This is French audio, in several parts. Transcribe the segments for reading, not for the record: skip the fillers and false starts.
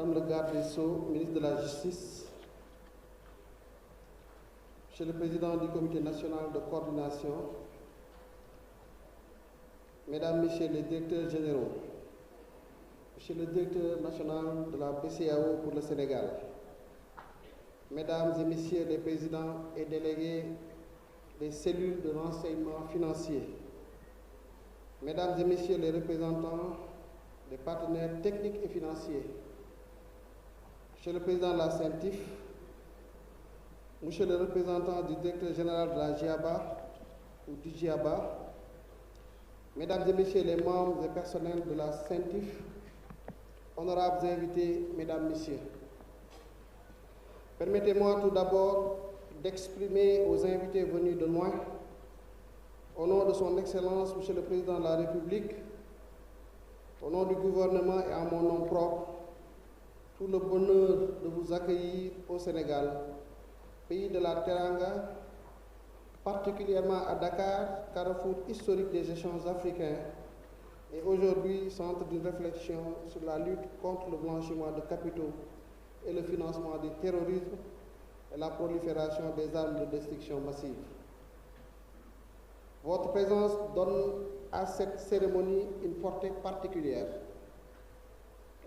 Madame le garde des Sceaux, ministre de la Justice, Monsieur le Président du Comité national de coordination, Mesdames, Messieurs les directeurs généraux, Monsieur le directeur national de la BCEAO pour le Sénégal, Mesdames et Messieurs les présidents et délégués des cellules de renseignement financier, Mesdames et Messieurs les représentants des partenaires techniques et financiers, Monsieur le Président de la CENTIF, Monsieur le représentant du directeur général de la GIABA ou du GIABA, Mesdames et Messieurs les membres et personnels de la CENTIF, honorables invités, Mesdames, Messieurs, permettez-moi tout d'abord d'exprimer aux invités venus de loin, au nom de son Excellence, Monsieur le Président de la République, au nom du gouvernement et en mon nom propre, tout le bonheur de vous accueillir au Sénégal, pays de la Teranga, particulièrement à Dakar, carrefour historique des échanges africains, et aujourd'hui centre d'une réflexion sur la lutte contre le blanchiment de capitaux et le financement du terrorisme et la prolifération des armes de destruction massive. Votre présence donne à cette cérémonie une portée particulière.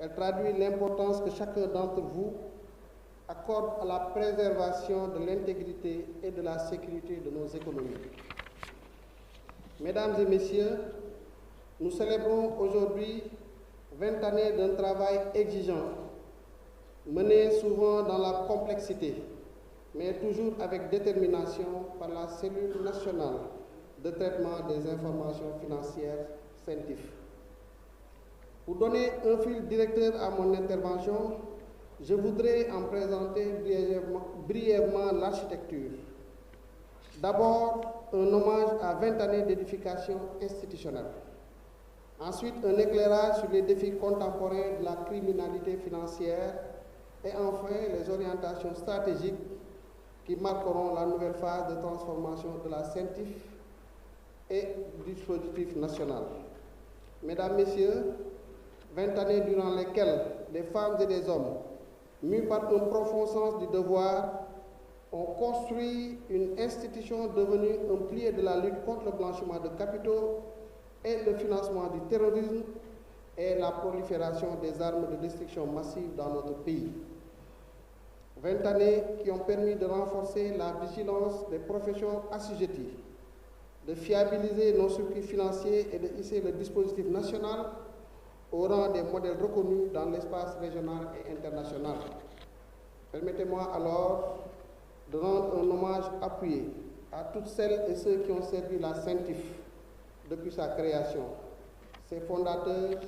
Elle traduit l'importance que chacun d'entre vous accorde à la préservation de l'intégrité et de la sécurité de nos économies. Mesdames et Messieurs, nous célébrons aujourd'hui 20 années d'un travail exigeant, mené souvent dans la complexité, mais toujours avec détermination par la cellule nationale de traitement des informations financières, CENTIF. Pour donner un fil directeur à mon intervention, je voudrais en présenter brièvement l'architecture. D'abord, un hommage à 20 années d'édification institutionnelle. Ensuite, un éclairage sur les défis contemporains de la criminalité financière. Et enfin, les orientations stratégiques qui marqueront la nouvelle phase de transformation de la CENTIF et du dispositif national. Mesdames, Messieurs, 20 années durant lesquelles des femmes et des hommes, mus par un profond sens du devoir, ont construit une institution devenue un pilier de la lutte contre le blanchiment de capitaux et le financement du terrorisme et la prolifération des armes de destruction massive dans notre pays. 20 années qui ont permis de renforcer la vigilance des professions assujetties, de fiabiliser nos circuits financiers et de hisser le dispositif national au rang des modèles reconnus dans l'espace régional et international. Permettez-moi alors de rendre un hommage appuyé à toutes celles et ceux qui ont servi la CENTIF depuis sa création, ses fondateurs,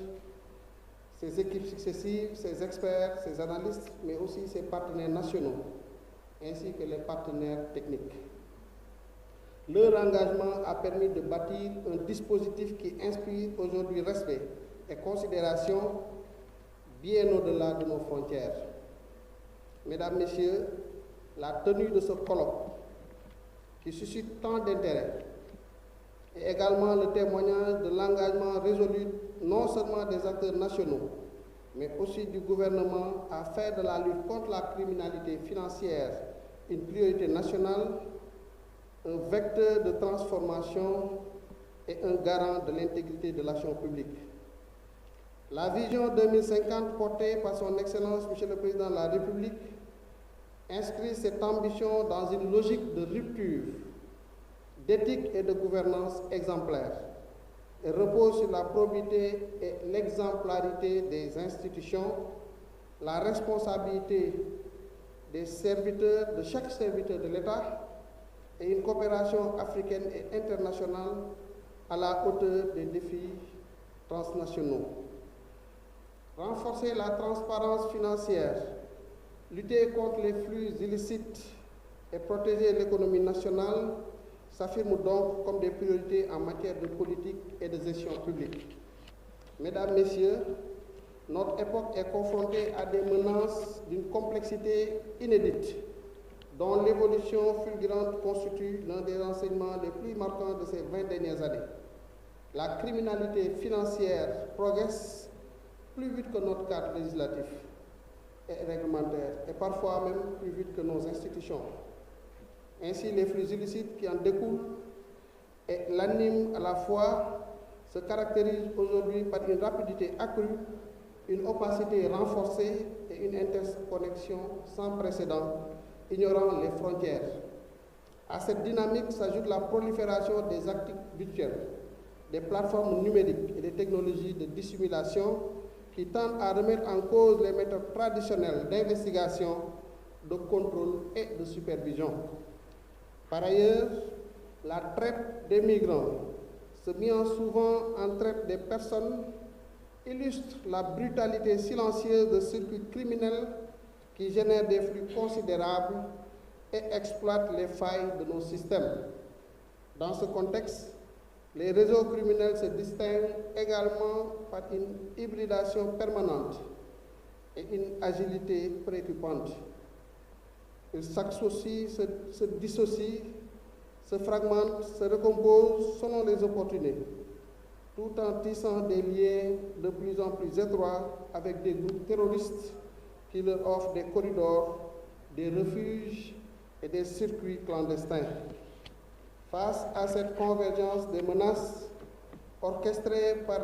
ses équipes successives, ses experts, ses analystes, mais aussi ses partenaires nationaux, ainsi que les partenaires techniques. Leur engagement a permis de bâtir un dispositif qui inspire aujourd'hui respect et considération bien au-delà de nos frontières. Mesdames, Messieurs, la tenue de ce colloque qui suscite tant d'intérêt est également le témoignage de l'engagement résolu non seulement des acteurs nationaux, mais aussi du gouvernement à faire de la lutte contre la criminalité financière une priorité nationale, un vecteur de transformation et un garant de l'intégrité de l'action publique. La vision 2050 portée par son Excellence, Monsieur le Président de la République, inscrit cette ambition dans une logique de rupture, d'éthique et de gouvernance exemplaire, et repose sur la probité et l'exemplarité des institutions, la responsabilité des serviteurs, de chaque serviteur de l'État, et une coopération africaine et internationale à la hauteur des défis transnationaux. Renforcer la transparence financière, lutter contre les flux illicites et protéger l'économie nationale s'affirment donc comme des priorités en matière de politique et de gestion publique. Mesdames, Messieurs, notre époque est confrontée à des menaces d'une complexité inédite, dont l'évolution fulgurante constitue l'un des enseignements les plus marquants de ces 20 dernières années. La criminalité financière progresse plus vite que notre cadre législatif. et réglementaire, et parfois même plus vite que nos institutions. Ainsi, les flux illicites qui en découlent et l'animent à la fois se caractérisent aujourd'hui par une rapidité accrue, une opacité renforcée et une interconnexion sans précédent, ignorant les frontières. À cette dynamique s'ajoute la prolifération des actifs virtuels, des plateformes numériques et des technologies de dissimulation qui tendent à remettre en cause les méthodes traditionnelles d'investigation, de contrôle et de supervision. Par ailleurs, la traite des migrants, se mêlant souvent en traite des personnes, illustre la brutalité silencieuse de circuits criminels qui génèrent des flux considérables et exploitent les failles de nos systèmes. Dans ce contexte, les réseaux criminels se distinguent également par une hybridation permanente et une agilité préoccupante. Ils s'associent, se dissocient, se fragmentent, se recomposent selon les opportunités, tout en tissant des liens de plus en plus étroits avec des groupes terroristes qui leur offrent des corridors, des refuges et des circuits clandestins. Face à cette convergence des menaces orchestrées par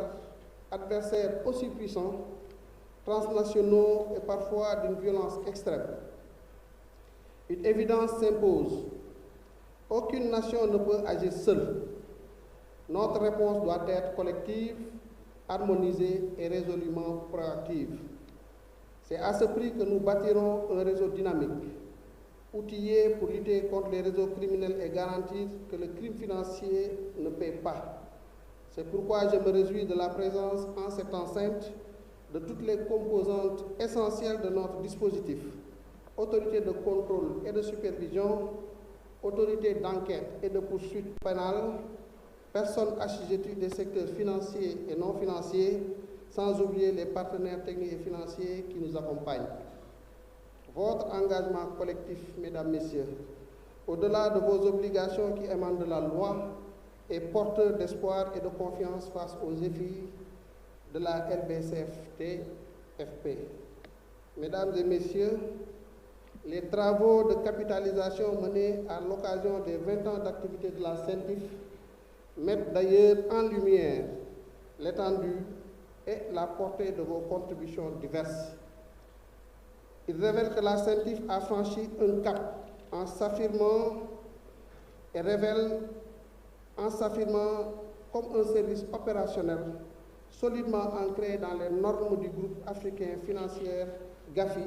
adversaires aussi puissants, transnationaux et parfois d'une violence extrême, une évidence s'impose. Aucune nation ne peut agir seule. Notre réponse doit être collective, harmonisée et résolument proactive. C'est à ce prix que nous bâtirons un réseau dynamique, outillé pour lutter contre les réseaux criminels et garantir que le crime financier ne paie pas. C'est pourquoi je me réjouis de la présence en cette enceinte de toutes les composantes essentielles de notre dispositif: autorité de contrôle et de supervision, autorité d'enquête et de poursuite pénale, personnes assujetties des secteurs financiers et non financiers, sans oublier les partenaires techniques et financiers qui nous accompagnent. Votre engagement collectif, mesdames, messieurs, au-delà de vos obligations qui émanent de la loi, est porteur d'espoir et de confiance face aux défis de la LBCFT-FP. Mesdames et messieurs, les travaux de capitalisation menés à l'occasion des 20 ans d'activité de la CENTIF mettent d'ailleurs en lumière l'étendue et la portée de vos contributions diverses. Il révèle que la CENTIF a franchi un cap en s'affirmant et révèle en s'affirmant comme un service opérationnel solidement ancré dans les normes du groupe africain financier GAFI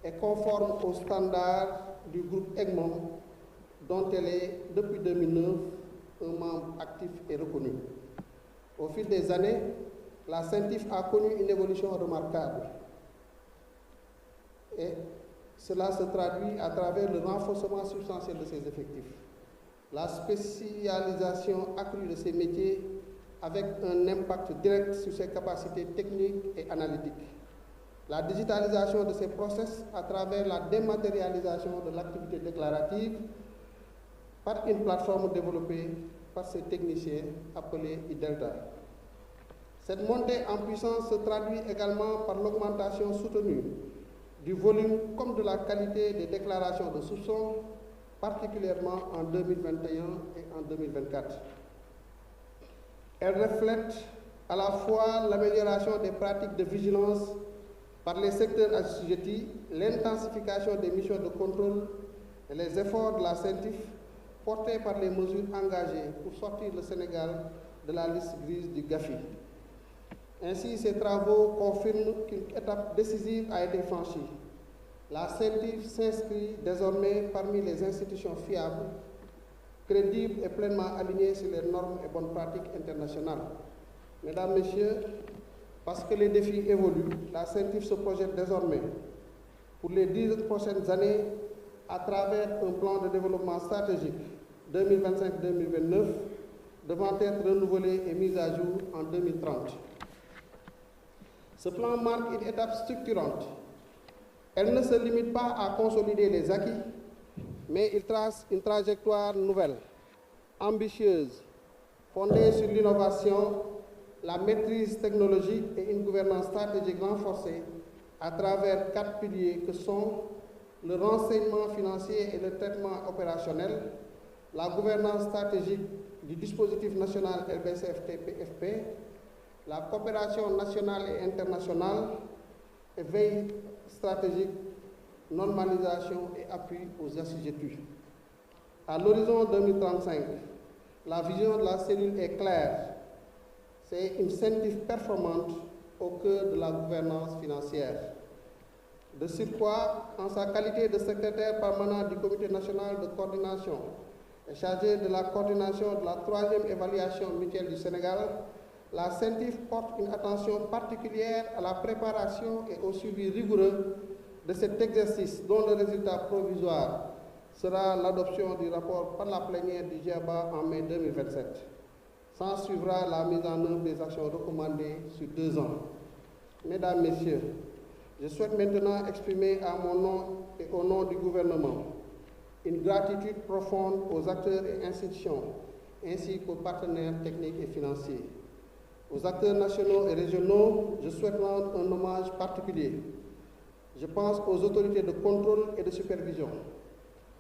et conforme aux standards du groupe Egmont, dont elle est, depuis 2009, un membre actif et reconnu. Au fil des années, la CENTIF a connu une évolution remarquable. Et cela se traduit à travers le renforcement substantiel de ses effectifs, la spécialisation accrue de ses métiers avec un impact direct sur ses capacités techniques et analytiques, la digitalisation de ses process à travers la dématérialisation de l'activité déclarative par une plateforme développée par ses techniciens appelée IDELTA. Cette montée en puissance se traduit également par l'augmentation soutenue du volume comme de la qualité des déclarations de soupçons, particulièrement en 2021 et en 2024. Elle reflète à la fois l'amélioration des pratiques de vigilance par les secteurs assujettis, l'intensification des missions de contrôle et les efforts de la CENTIF portés par les mesures engagées pour sortir le Sénégal de la liste grise du GAFI. Ainsi, ces travaux confirment qu'une étape décisive a été franchie. La CENTIF s'inscrit désormais parmi les institutions fiables, crédibles et pleinement alignées sur les normes et bonnes pratiques internationales. Mesdames, Messieurs, parce que les défis évoluent, la CENTIF se projette désormais pour les 10 prochaines années à travers un plan de développement stratégique 2025-2029 devant être renouvelé et mis à jour en 2030. Ce plan marque une étape structurante. Elle ne se limite pas à consolider les acquis, mais il trace une trajectoire nouvelle, ambitieuse, fondée sur l'innovation, la maîtrise technologique et une gouvernance stratégique renforcée à travers 4 piliers que sont le renseignement financier et le traitement opérationnel, la gouvernance stratégique du dispositif national LBC-FT-PFP, la coopération nationale et internationale et veille stratégique, normalisation et appui aux assujettis. À l'horizon 2035, la vision de la cellule est claire. C'est une CENTIF performante au cœur de la gouvernance financière. De surcroît, en sa qualité de secrétaire permanent du Comité national de coordination et chargé de la coordination de la 3e évaluation mutuelle du Sénégal, la CENTIF porte une attention particulière à la préparation et au suivi rigoureux de cet exercice dont le résultat provisoire sera l'adoption du rapport par la plénière du GIABA en mai 2027. S'en suivra la mise en œuvre des actions recommandées sur 2 ans. Mesdames, Messieurs, je souhaite maintenant exprimer à mon nom et au nom du gouvernement une gratitude profonde aux acteurs et institutions, ainsi qu'aux partenaires techniques et financiers. Aux acteurs nationaux et régionaux, je souhaite rendre un hommage particulier. Je pense aux autorités de contrôle et de supervision,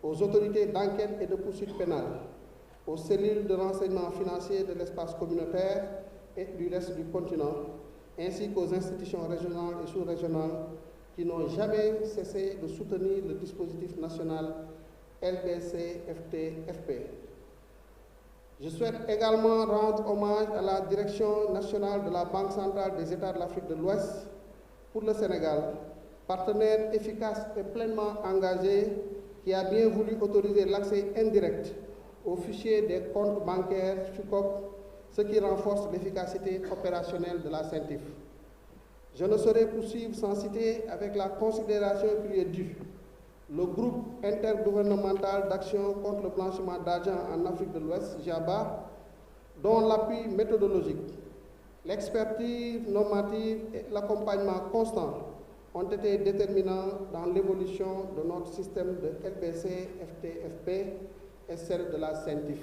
aux autorités d'enquête et de poursuite pénale, aux cellules de renseignement financier de l'espace communautaire et du reste du continent, ainsi qu'aux institutions régionales et sous-régionales qui n'ont jamais cessé de soutenir le dispositif national LBC-FT-FP. Je souhaite également rendre hommage à la Direction nationale de la Banque centrale des États de l'Afrique de l'Ouest pour le Sénégal, partenaire efficace et pleinement engagé qui a bien voulu autoriser l'accès indirect au fichier des comptes bancaires FICOP, ce qui renforce l'efficacité opérationnelle de la CENTIF. Je ne saurais poursuivre sans citer avec la considération qui lui est due le groupe intergouvernemental d'action contre le blanchiment d'argent en Afrique de l'Ouest, GIABA, dont l'appui méthodologique, l'expertise normative et l'accompagnement constant ont été déterminants dans l'évolution de notre système de LBC-FT-FP et celle de la CENTIF.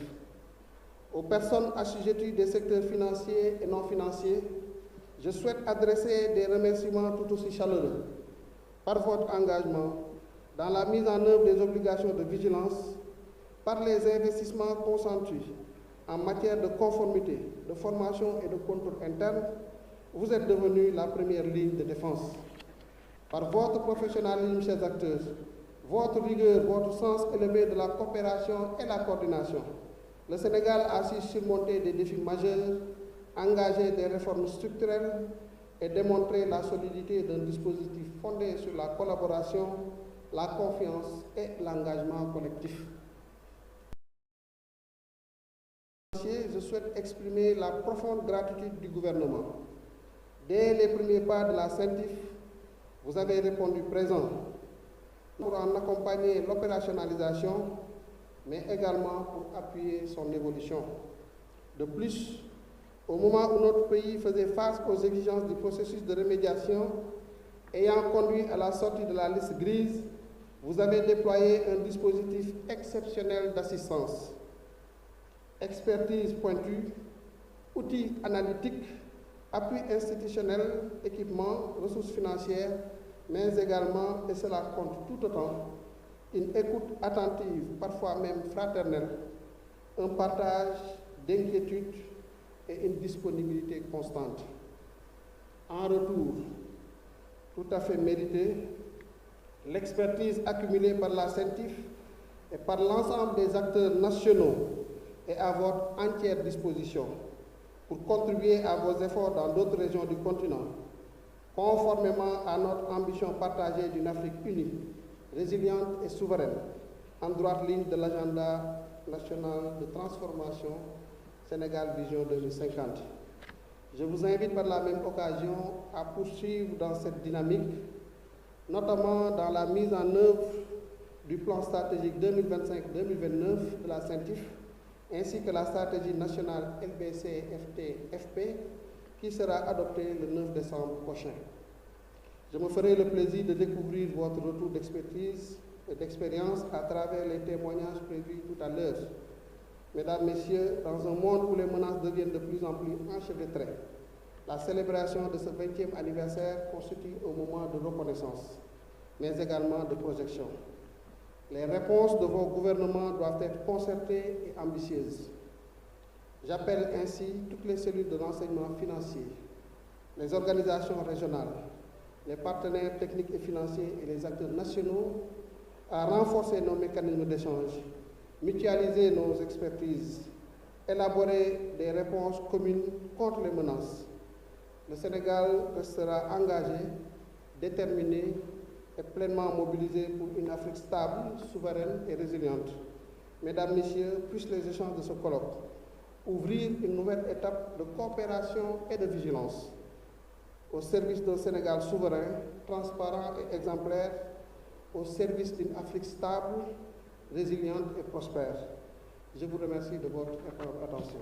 Aux personnes assujetties des secteurs financiers et non financiers, je souhaite adresser des remerciements tout aussi chaleureux par votre engagement dans la mise en œuvre des obligations de vigilance, par les investissements consentis en matière de conformité, de formation et de contrôle interne. Vous êtes devenus la première ligne de défense. Par votre professionnalisme, chers acteurs, votre rigueur, votre sens élevé de la coopération et la coordination, le Sénégal a su surmonter des défis majeurs, engager des réformes structurelles et démontrer la solidité d'un dispositif fondé sur la collaboration, la confiance et l'engagement collectif. Je souhaite exprimer la profonde gratitude du gouvernement. Dès les premiers pas de la CENTIF, vous avez répondu présent pour en accompagner l'opérationnalisation, mais également pour appuyer son évolution. De plus, au moment où notre pays faisait face aux exigences du processus de remédiation ayant conduit à la sortie de la liste grise, vous avez déployé un dispositif exceptionnel d'assistance. Expertise pointue, outils analytiques, appui institutionnel, équipement, ressources financières, mais également, et cela compte tout autant, une écoute attentive, parfois même fraternelle, un partage d'inquiétudes et une disponibilité constante. En retour, tout à fait mérité, l'expertise accumulée par la CENTIF et par l'ensemble des acteurs nationaux est à votre entière disposition pour contribuer à vos efforts dans d'autres régions du continent, conformément à notre ambition partagée d'une Afrique unie, résiliente et souveraine, en droite ligne de l'agenda national de transformation Sénégal Vision 2050. Je vous invite par la même occasion à poursuivre dans cette dynamique, notamment dans la mise en œuvre du plan stratégique 2025-2029 de la CENTIF, ainsi que la stratégie nationale LBC-FT-FP qui sera adoptée le 9 décembre prochain. Je me ferai le plaisir de découvrir votre retour d'expertise et d'expérience à travers les témoignages prévus tout à l'heure. Mesdames, Messieurs, dans un monde où les menaces deviennent de plus en plus enchevêtrées, La célébration de ce 20e anniversaire constitue un moment de reconnaissance, mais également de projection. Les réponses de vos gouvernements doivent être concertées et ambitieuses. J'appelle ainsi toutes les cellules de renseignement financier, les organisations régionales, les partenaires techniques et financiers et les acteurs nationaux à renforcer nos mécanismes d'échange, mutualiser nos expertises, élaborer des réponses communes contre les menaces. Le Sénégal restera engagé, déterminé et pleinement mobilisé pour une Afrique stable, souveraine et résiliente. Mesdames, Messieurs, puissent les échanges de ce colloque ouvrir une nouvelle étape de coopération et de vigilance au service d'un Sénégal souverain, transparent et exemplaire, au service d'une Afrique stable, résiliente et prospère. Je vous remercie de votre attention.